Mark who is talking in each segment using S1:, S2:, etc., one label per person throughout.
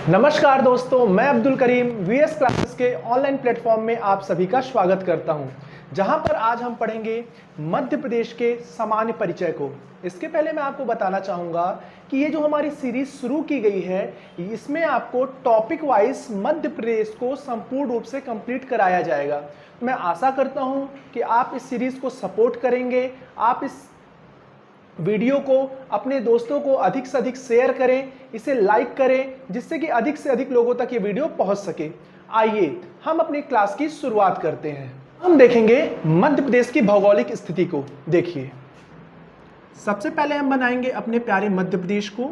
S1: नमस्कार दोस्तों, मैं अब्दुल करीम वीएस क्लासेस के ऑनलाइन प्लेटफॉर्म में आप सभी का स्वागत करता हूं, जहां पर आज हम पढ़ेंगे मध्य प्रदेश के सामान्य परिचय को। इसके पहले मैं आपको बताना चाहूँगा कि ये जो हमारी सीरीज शुरू की गई है, इसमें आपको टॉपिक वाइज मध्य प्रदेश को संपूर्ण रूप से कंप्लीट कराया जाएगा। मैं आशा करता हूँ कि आप इस सीरीज़ को सपोर्ट करेंगे, आप इस वीडियो को अपने दोस्तों को अधिक से अधिक शेयर करें, इसे लाइक करें, जिससे कि अधिक से अधिक लोगों तक ये वीडियो पहुंच सके। आइए हम अपनी क्लास की शुरुआत करते हैं। हम देखेंगे मध्य प्रदेश की भौगोलिक स्थिति को। देखिए, सबसे पहले हम बनाएंगे अपने प्यारे मध्य प्रदेश को,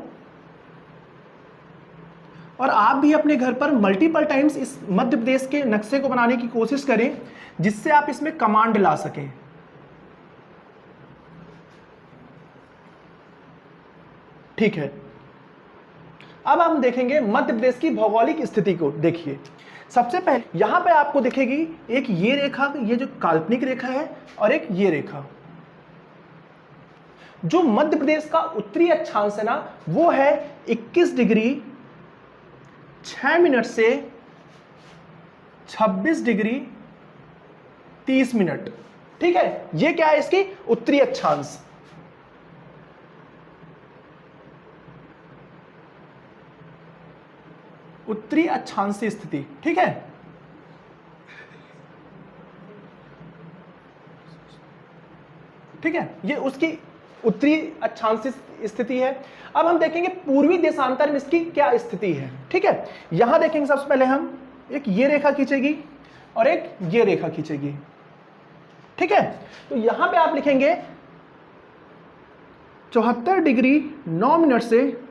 S1: और आप भी अपने घर पर मल्टीपल टाइम्स इस मध्य प्रदेश के नक्शे को बनाने की कोशिश करें, जिससे आप इसमें कमांड ला सकें। ठीक है, अब हम देखेंगे मध्य प्रदेश की भौगोलिक स्थिति को। देखिए, सबसे पहले यहां पे आपको दिखेगी एक ये रेखा, ये जो काल्पनिक रेखा है, और एक ये रेखा। जो मध्य प्रदेश का उत्तरी अक्षांश है ना, वो है 21 डिग्री 6 मिनट से 26 डिग्री 30 मिनट। ठीक है, ये क्या है? इसकी उत्तरी अक्षांश। उत्तरी अक्षांशीय स्थिति। ठीक है, ठीक है, ये उसकी उत्तरी अक्षांशीय स्थिति है। अब हम देखेंगे पूर्वी देशांतर में इसकी क्या स्थिति है। ठीक है, यहां देखेंगे सबसे पहले हम एक ये रेखा खींचेगी और एक ये रेखा खींचेगी। ठीक है, तो यहां पे आप लिखेंगे 74 डिग्री 9 मिनट से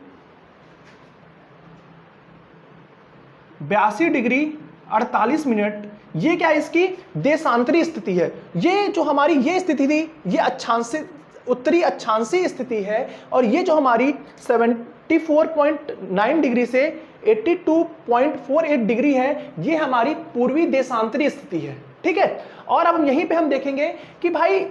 S1: 82 डिग्री 48 मिनट। ये क्या है? इसकी देशांतरी स्थिति है। ये जो हमारी ये स्थिति थी, ये अक्षांशीय उत्तरी अक्षांशीय स्थिति है, और ये जो हमारी 74.9 डिग्री से 82.48 डिग्री है, ये हमारी पूर्वी देशांतरी स्थिति है। ठीक है, और अब यहीं पे हम देखेंगे कि भाई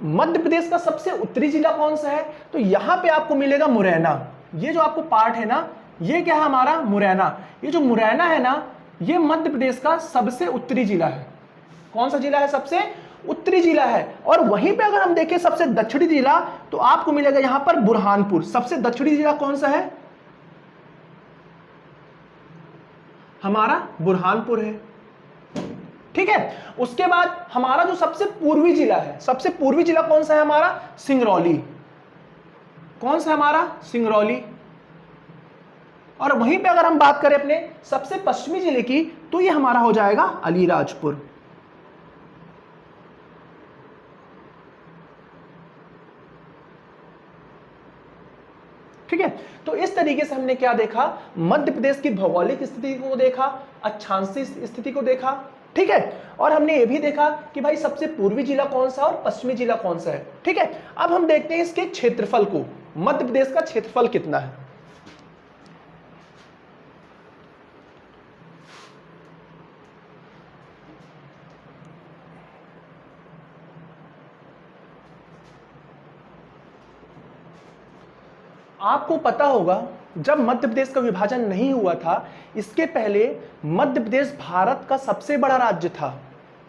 S1: मध्य प्रदेश का सबसे उत्तरी जिला कौन सा है, तो यहां पे आपको मिलेगा मुरैना। ये जो आपको पार्ट है ना, ये क्या है? हमारा मुरैना। ये जो मुरैना है ना, ये मध्य प्रदेश का सबसे उत्तरी जिला है। कौन सा जिला है? सबसे उत्तरी जिला है। और वहीं पे अगर हम देखें सबसे दक्षिणी जिला, तो आपको मिलेगा यहां पर बुरहानपुर। सबसे दक्षिणी जिला कौन सा है? हमारा बुरहानपुर है। ठीक है, उसके बाद हमारा जो सबसे पूर्वी जिला है, सबसे पूर्वी जिला कौन सा है? हमारा सिंगरौली। कौन सा? हमारा सिंगरौली। और वहीं पे अगर हम बात करें अपने सबसे पश्चिमी जिले की, तो ये हमारा हो जाएगा अलीराजपुर। ठीक है, तो इस तरीके से हमने क्या देखा? मध्य प्रदेश की भौगोलिक स्थिति को देखा, अक्षांशीय स्थिति को देखा। ठीक है, और हमने ये भी देखा कि भाई सबसे पूर्वी जिला कौन सा और पश्चिमी जिला कौन सा है। ठीक है, अब हम देखते हैं इसके क्षेत्रफल को। मध्य प्रदेश का क्षेत्रफल कितना है? आपको पता होगा, जब मध्य प्रदेश का विभाजन नहीं हुआ था, इसके पहले मध्य प्रदेश भारत का सबसे बड़ा राज्य था।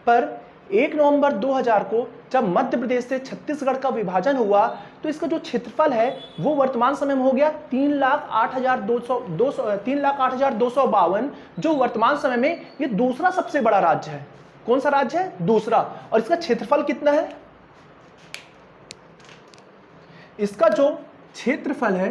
S1: पर 1 नवंबर 2000 को जब मध्य प्रदेश से छत्तीसगढ़ का विभाजन हुआ, तो इसका जो क्षेत्रफल है वो वर्तमान समय में हो गया 3,08,252, जो वर्तमान समय में ये दूसरा सबसे बड़ा राज्य है। कौन सा राज्य है? दूसरा। और इसका क्षेत्रफल कितना है? इसका जो क्षेत्रफल है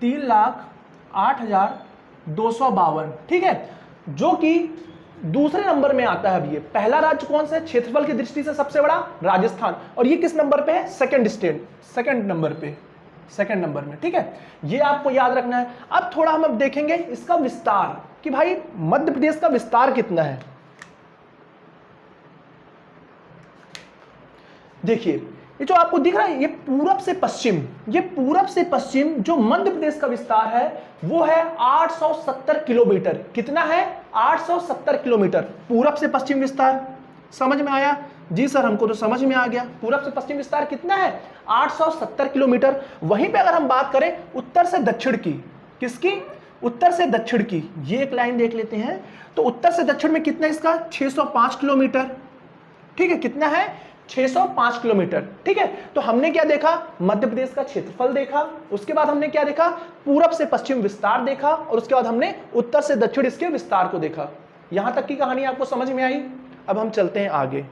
S1: 3,08,252। ठीक है, जो कि दूसरे नंबर में आता है। अब ये पहला राज्य कौन सा है क्षेत्रफल की दृष्टि से? सबसे बड़ा राजस्थान। और ये किस नंबर पे है? सेकंड स्टेट, सेकंड नंबर पे, सेकंड नंबर में। ठीक है, ये आपको याद रखना है। अब थोड़ा हम अब देखेंगे इसका विस्तार, कि भाई मध्य प्रदेश का विस्तार कितना है। देखिए, ये जो आपको दिख रहा है, ये पूरब से पश्चिम, ये पूरब से पश्चिम जो मध्य प्रदेश का विस्तार है वो है 870 किलोमीटर। कितना है? 870 किलोमीटर पूरब से पश्चिम विस्तार। समझ में आया? जी सर, हमको तो समझ में आ गया। पूरब से पश्चिम विस्तार कितना है? 870 किलोमीटर। वहीं पे अगर हम बात करें उत्तर से दक्षिण की, किसकी? उत्तर से दक्षिण की, ये एक लाइन देख लेते हैं। तो उत्तर से दक्षिण में कितना इसका? 605 किलोमीटर। ठीक है, कितना है? 605 किलोमीटर। ठीक है, तो हमने क्या देखा? मध्य प्रदेश का क्षेत्रफल देखा, उसके बाद हमने क्या देखा? पूरब से पश्चिम विस्तार देखा, और उसके बाद हमने उत्तर से दक्षिण इसके विस्तार को देखा। यहां तक की कहानी आपको समझ में आई? अब हम चलते हैं आगे।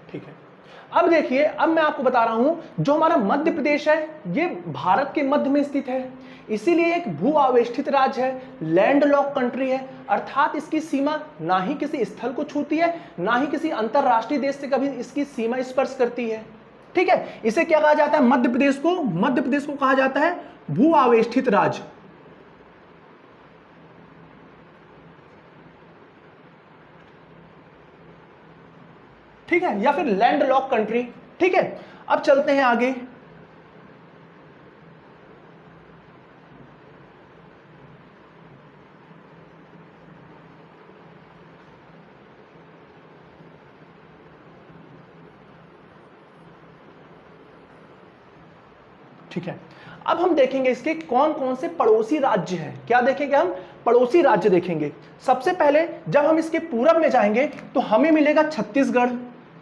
S1: ठीक है, अब देखिए, अब मैं आपको बता रहा हूं, जो हमारा मध्य प्रदेश है ये भारत के मध्य में स्थित है, इसीलिए एक भू आवेष्टित राज्य है, लैंडलॉक कंट्री है, अर्थात इसकी सीमा ना ही किसी स्थल को छूती है, ना ही किसी अंतरराष्ट्रीय देश से कभी इसकी सीमा स्पर्श करती है। ठीक है, इसे क्या कहा जाता है? मध्य प्रदेश को कहा जाता है भू आवेष्टित राज्य। ठीक है, या फिर लैंडलॉक कंट्री। ठीक है, अब चलते हैं आगे। ठीक है, अब हम देखेंगे इसके कौन कौन से पड़ोसी राज्य हैं। क्या देखेंगे हम? पड़ोसी राज्य देखेंगे। सबसे पहले जब हम इसके पूरब में जाएंगे तो हमें मिलेगा छत्तीसगढ़।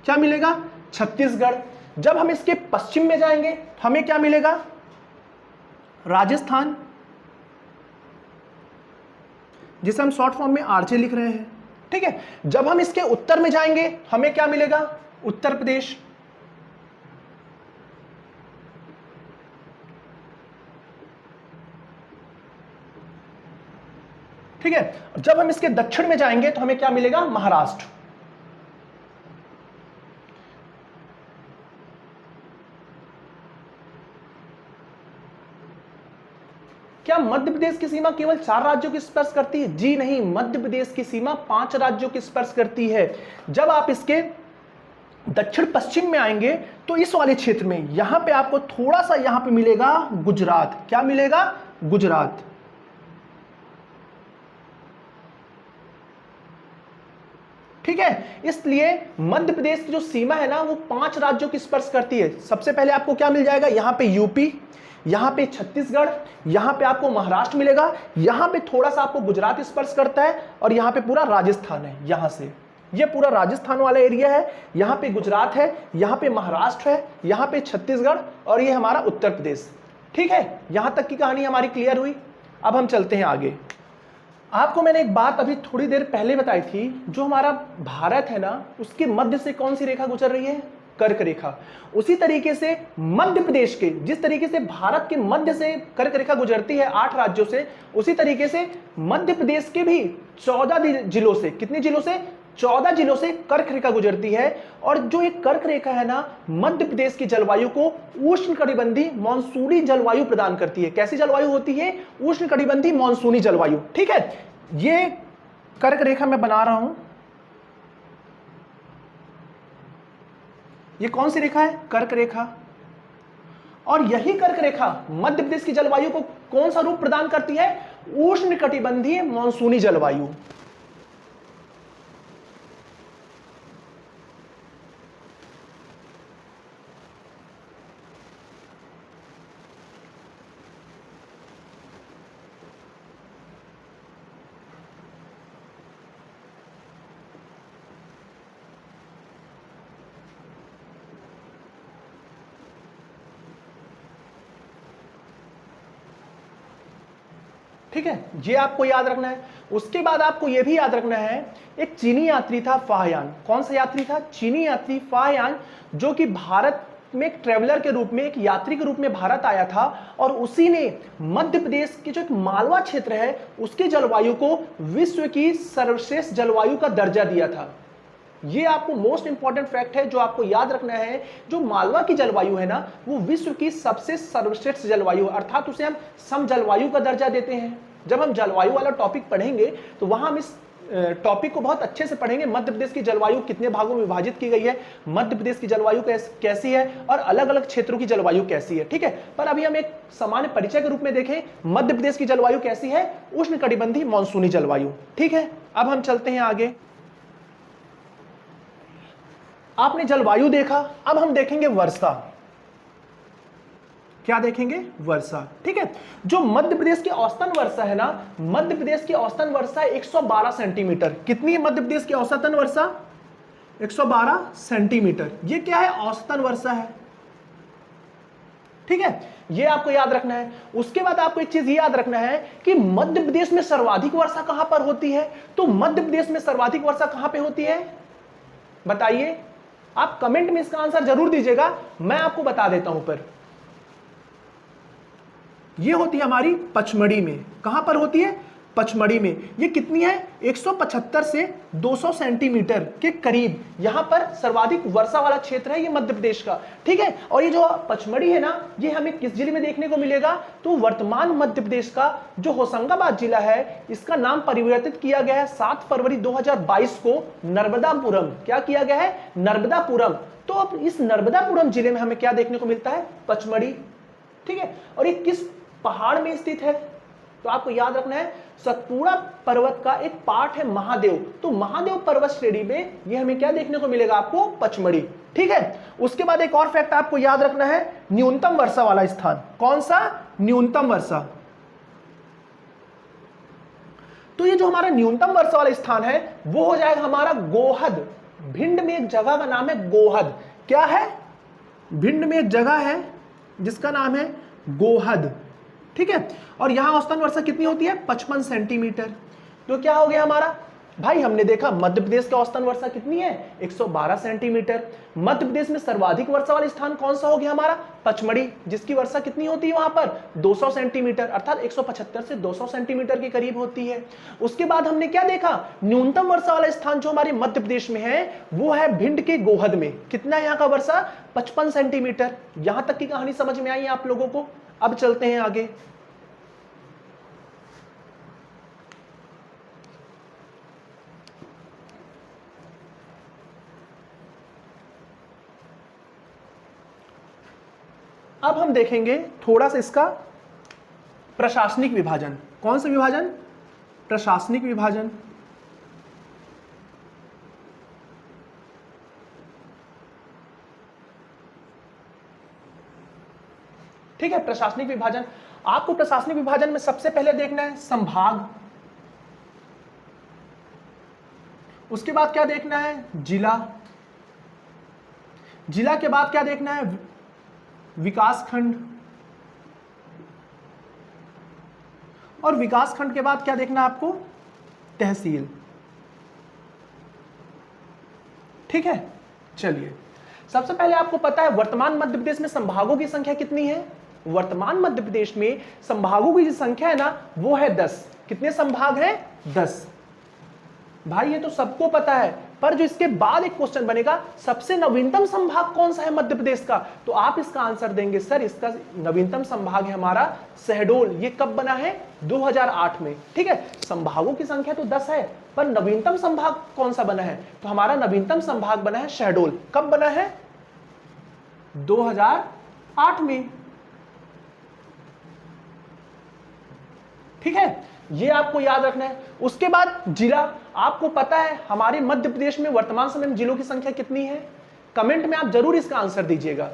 S1: क्या मिलेगा? छत्तीसगढ़। जब हम इसके पश्चिम में जाएंगे हमें क्या मिलेगा? राजस्थान, जिसे हम शॉर्ट फॉर्म में आरजे लिख रहे हैं। ठीक है, जब हम इसके उत्तर में जाएंगे हमें क्या मिलेगा? उत्तर प्रदेश। ठीक है, जब हम इसके दक्षिण में जाएंगे तो हमें क्या मिलेगा? महाराष्ट्र। क्या मध्य प्रदेश की सीमा केवल 4 राज्यों की स्पर्श करती है? जी नहीं, मध्य प्रदेश की सीमा 5 राज्यों की स्पर्श करती है। जब आप इसके दक्षिण पश्चिम में आएंगे तो इस वाले क्षेत्र में यहां पे आपको थोड़ा सा यहां पे मिलेगा गुजरात। क्या मिलेगा? गुजरात। ठीक है, इसलिए मध्य प्रदेश की जो सीमा है ना वो 5 राज्यों की स्पर्श करती है। सबसे पहले आपको क्या मिल जाएगा? यहां पे यूपी, यहां पे छत्तीसगढ़, यहां पे आपको महाराष्ट्र मिलेगा, यहां पे थोड़ा सा आपको गुजरात स्पर्श करता है, और यहां पे पूरा राजस्थान है। यहां से ये पूरा राजस्थान वाला एरिया है, यहां पे गुजरात है, यहां पे महाराष्ट्र है, यहां पे छत्तीसगढ़, और ये हमारा उत्तर प्रदेश। ठीक है, यहां तक की कहानी हमारी क्लियर हुई। अब हम चलते हैं आगे। आपको मैंने एक बात अभी थोड़ी देर पहले बताई थी, जो हमारा भारत है ना उसके मध्य से कौन सी रेखा गुजर रही है? कर्क रेखा। उसी तरीके से मध्य प्रदेश के, जिस तरीके से भारत के मध्य से कर्क रेखा गुजरती है 8 राज्यों से, उसी तरीके से मध्य प्रदेश के भी 14 जिलों से, कितने जिलों से? 14 जिलों से कर्क रेखा गुजरती है। और जो एक कर्क रेखा है ना, मध्य प्रदेश की जलवायु को उष्णकटिबंधीय मानसूनी जलवायु प्रदान करती है। कैसी जलवायु होती है? उष्णकटिबंधीय मानसूनी जलवायु। ठीक है, ये कर्क रेखा मैं बना रहा हूं। ये कौन सी रेखा है? कर्क रेखा। और यही कर्क रेखा मध्य प्रदेश की जलवायु को कौन सा रूप प्रदान करती है? उष्णकटिबंधीय मानसूनी जलवायु। ठीक है, ये आपको याद रखना है। उसके बाद आपको यह भी याद रखना है, एक चीनी यात्री था फाहयान। कौन सा यात्री था? चीनी यात्री फाहयान, जो कि भारत में एक ट्रेवलर के रूप में, एक यात्री के रूप में भारत आया था, और उसी ने मध्य प्रदेश के जो एक मालवा क्षेत्र है उसकी जलवायु को विश्व की सर्वश्रेष्ठ जलवायु का दर्जा दिया था। ये आपको मोस्ट इंपॉर्टेंट फैक्ट है जो आपको याद रखना है। जो मालवा की जलवायु है ना वो विश्व की सबसे सर्वश्रेष्ठ जलवायु, अर्थात उसे हम सम जलवायु का दर्जा देते हैं। जब हम जलवायु वाला टॉपिक पढ़ेंगे तो वहां हम इस टॉपिक को बहुत अच्छे से पढ़ेंगे। मध्य प्रदेश की जलवायु कितने भागों में विभाजित की गई है, मध्य प्रदेश की जलवायु कैसी है और अलग अलग क्षेत्रों की जलवायु कैसी है, ठीक है। पर अभी हम एक सामान्य परिचय के रूप में देखें मध्य प्रदेश की जलवायु कैसी है, उष्णकटिबंधीय मानसूनी जलवायु, ठीक है। अब हम चलते हैं आगे। आपने जलवायु देखा, अब हम देखेंगे वर्षा। क्या देखेंगे? वर्षा, ठीक है। जो मध्य प्रदेश की औसतन वर्षा है ना, मध्य प्रदेश की औसतन वर्षा 112 सेंटीमीटर। कितनी है मध्य प्रदेश की औसतन वर्षा? 112 सेंटीमीटर। ये क्या है? औसतन वर्षा है, ठीक है। ये आपको याद रखना है। उसके बाद आपको एक चीज याद रखना है कि मध्य प्रदेश में सर्वाधिक वर्षा कहां पर होती है। तो मध्य प्रदेश में सर्वाधिक वर्षा कहां पे होती है, बताइए। आप कमेंट में इसका आंसर जरूर दीजिएगा, मैं आपको बता देता हूं। पर ये होती है हमारी पचमढ़ी में। कहां पर होती है? पचमढ़ी में। ये कितनी है? 175 से 200 सेंटीमीटर के करीब यहां पर सर्वाधिक वर्षा वाला क्षेत्र है ये मध्य प्रदेश का, ठीक है। और ये जो पचमढ़ी है ना, ये हमें किस जिले में देखने को मिलेगा? तो वर्तमान मध्य प्रदेश का जो होशंगाबाद जिला है, इसका नाम परिवर्तित किया गया है 7 फरवरी 2022 को नर्मदापुरम। क्या किया गया है? नर्मदापुरम। तो अब इस नर्मदापुरम जिले में हमें क्या देखने को मिलता है? पचमढ़ी, ठीक है। और ये किस पहाड़ में स्थित है? तो आपको याद रखना है सतपुड़ा पर्वत का एक पार्ट है महादेव। तो महादेव पर्वत श्रेणी में ये हमें क्या देखने को मिलेगा? आपको पचमढ़ी, ठीक है। उसके बाद एक और फैक्ट आपको याद रखना है, न्यूनतम वर्षा वाला स्थान। कौन सा? न्यूनतम वर्षा। तो ये जो हमारा न्यूनतम वर्षा वाला स्थान है वो हो जाएगा हमारा गोहद। भिंड में एक जगह का नाम है गोहद। क्या है? भिंड में एक जगह है जिसका नाम है गोहद, ठीक है। और यहां औसतन वर्षा कितनी होती है? 55 सेंटीमीटर। तो क्या हो गया हमारा भाई? हमने देखा मध्य प्रदेश की औसतन वर्षा कितनी है? 112 सेंटीमीटर। मध्य प्रदेश में सर्वाधिक वर्षा वाला स्थान कौन सा हो गया हमारा? पचमढ़ी, जिसकी वर्षा कितनी होती है वहां पर? 200 सेंटीमीटर, अर्थात 175 से 200 सेंटीमीटर के करीब होती है। उसके बाद हमने क्या देखा? न्यूनतम वर्षा वाला स्थान जो हमारे मध्य प्रदेश में है वो है भिंड के गोहद में। कितना है यहाँ का वर्षा? 55 सेंटीमीटर। यहां तक की कहानी समझ में आई आप लोगों को? अब चलते हैं आगे। अब हम देखेंगे थोड़ा सा इसका प्रशासनिक विभाजन। कौन सा विभाजन? प्रशासनिक विभाजन। ठीक है, प्रशासनिक विभाजन। आपको प्रशासनिक विभाजन में सबसे पहले देखना है संभाग, उसके बाद क्या देखना है? जिला, जिला के बाद क्या देखना है? विकासखंड, और विकासखंड के बाद क्या देखना है आपको? तहसील, ठीक है। चलिए, सबसे पहले आपको पता है वर्तमान मध्य प्रदेश में संभागों की संख्या कितनी है? वर्तमान मध्य प्रदेश में संभागों की जो संख्या है ना वो है 10। कितने संभाग हैं? 10। भाई ये तो सबको पता है, पर जो इसके बाद एक क्वेश्चन बनेगा सबसे नवीनतम संभाग कौन सा है मध्य प्रदेश का, तो आप इसका आंसर देंगे सर इसका नवीनतम संभाग है हमारा शहडोल। ये कब बना है? 2008 में, ठीक है। संभागों की संख्या तो 10 है, पर नवीनतम संभाग कौन सा बना है? तो हमारा नवीनतम संभाग बना है शहडोल। कब बना है? 2008 में, ठीक है। ये आपको याद रखना है। उसके बाद जिला, आपको पता है हमारे मध्य प्रदेश में वर्तमान समय में जिलों की संख्या कितनी है? कमेंट में आप जरूर इसका आंसर दीजिएगा।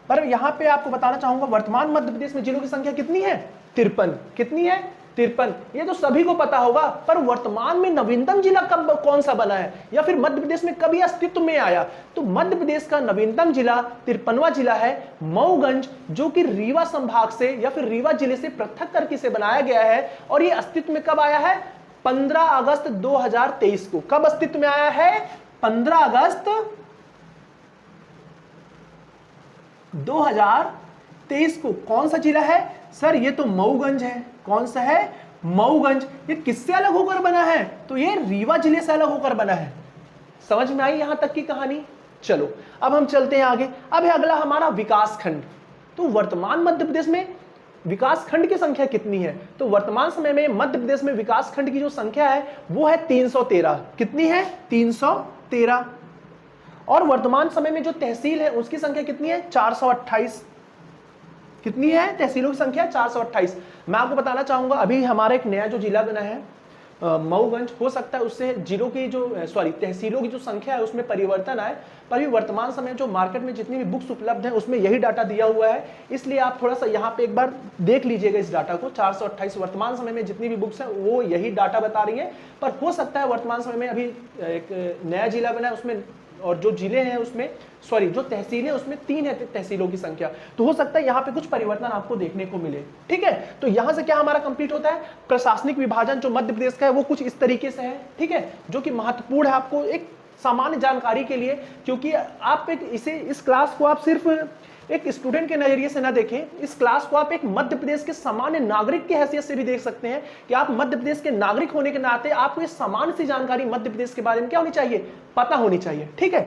S1: पर यहां पे आपको बताना चाहूंगा वर्तमान मध्य प्रदेश में जिलों की संख्या कितनी है? 53। कितनी है? 53। ये तो सभी को पता होगा, पर वर्तमान में नवीनतम जिला कब कौन सा बना है या फिर मध्य प्रदेश में कभी अस्तित्व में आया? तो मध्य प्रदेश का नवीनतम जिला 53वां जिला है मऊगंज, जो कि रीवा संभाग से या फिर रीवा जिले से पृथक करके इसे बनाया गया है। और ये अस्तित्व में कब आया है? 15 अगस्त 2023 को। कब अस्तित्व में आया है? 15 अगस्त 2023 को। कौन सा जिला है सर? ये तो मऊगंज है। कौन सा है? मऊगंज। ये किससे अलग होकर बना है? तो ये रीवा जिले से अलग होकर बना है। समझ में आई यहां तक की कहानी? चलो अब हम चलते हैं आगे। अब है अगला हमारा विकासखंड। तो वर्तमान मध्य प्रदेश में विकास खंड की संख्या कितनी है? तो वर्तमान समय में मध्य प्रदेश में विकास खंड की जो संख्या है वो है 313। कितनी है? 313। और वर्तमान समय में जो तहसील है उसकी संख्या कितनी है? 428। कितनी है तहसीलों की संख्या? 428। मैं आपको बताना चाहूंगा अभी हमारा एक नया जो जिला बना है मऊगंज, हो सकता है उससे जिलों की जो तहसीलों की जो संख्या है उसमें परिवर्तन आए, पर भी वर्तमान समय जो मार्केट में जितनी भी बुक्स उपलब्ध है उसमें यही डाटा दिया हुआ है। इसलिए आप थोड़ा सा यहाँ पे एक बार देख लीजिएगा इस डाटा को। 428 वर्तमान समय में जितनी भी बुक्स हैं वो यही डाटा बता रही है, पर हो सकता है वर्तमान समय में अभी एक नया जिला बना है उसमें, और जो जिले हैं उसमें जो तहसीलें उसमें 3 है तहसीलों की संख्या, तो हो सकता है यहाँ पे कुछ परिवर्तन आपको देखने को मिले। ठीक है, तो यहाँ से क्या हमारा कंप्लीट होता है? प्रशासनिक विभाजन जो मध्य प्रदेश का है वो कुछ इस तरीके से है। ठीक है, जो कि महत्वपूर्ण है आपको एक सामान्य जानकारी के लिए, क्योंकि आप इस क्लास को आप सिर्फ एक स्टूडेंट के नजरिए से ना देखें, इस क्लास को आप एक मध्य प्रदेश के सामान्य नागरिक की हैसियत से भी देख सकते हैं कि आप मध्य प्रदेश के नागरिक होने के नाते आपको ये सामान्य सी जानकारी मध्य प्रदेश के बारे में क्या होनी चाहिए? पता होनी चाहिए। ठीक है।